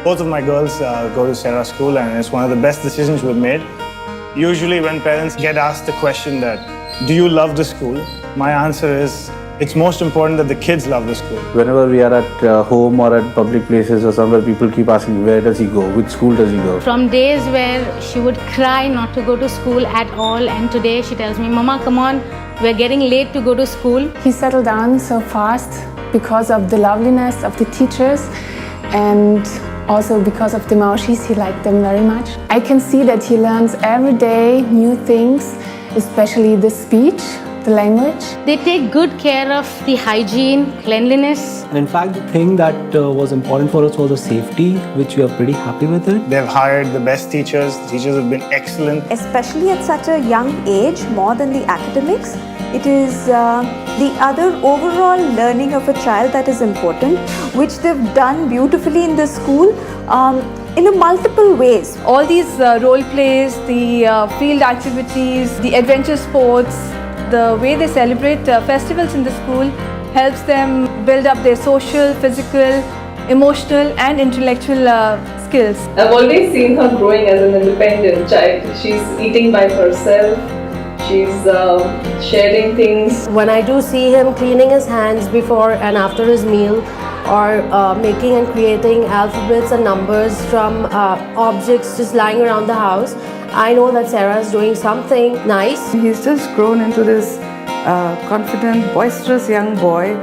Both of my girls go to Sarah School, and it's one of the best decisions we've made. Usually when parents get asked the question that, do you love the school? My answer is, it's most important that the kids love the school. Whenever we are at home or at public places or somewhere, people keep asking, where does he go? Which school does he go? From days where she would cry not to go to school at all, and today she tells me, Mama, come on, we're getting late to go to school. He settled down so fast because of the loveliness of the teachers and also because of the Maushis. He liked them very much. I can see that he learns every day new things, especially the speech, the language. They take good care of the hygiene, cleanliness. And in fact, the thing that was important for us was the safety, which we are pretty happy with it. They've hired the best teachers. The teachers have been excellent. Especially at such a young age, more than the academics, it is the other overall learning of a child that is important, which they've done beautifully in the school in a multiple ways. All these role plays, the field activities, the adventure sports, the way they celebrate festivals in the school helps them build up their social, physical, emotional and intellectual skills. I've always seen her growing as an independent child. She's eating by herself. She's sharing things. When I do see him cleaning his hands before and after his meal, or making and creating alphabets and numbers from objects just lying around the house, I know that Sarah is doing something nice. He's just grown into this confident, boisterous young boy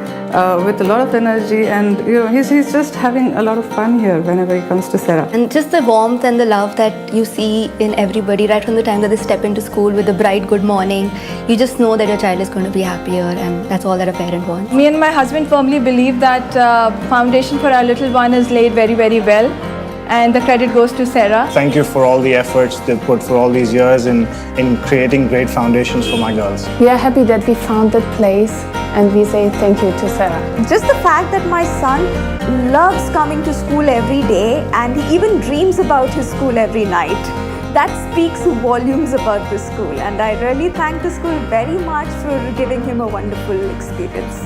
with a lot of energy, and he's just having a lot of fun here whenever he comes to Sarah. And just the warmth and the love that you see in everybody right from the time that they step into school with a bright good morning, you just know that your child is going to be happier, and that's all that a parent wants. Me and my husband firmly believe that foundation for our little one is laid very, very well. And the credit goes to Sarah. Thank you for all the efforts they've put for all these years in creating great foundations for my girls. We are happy that we found that place, and we say thank you to Sarah. Just the fact that my son loves coming to school every day and he even dreams about his school every night, that speaks volumes about the school, and I really thank the school very much for giving him a wonderful experience.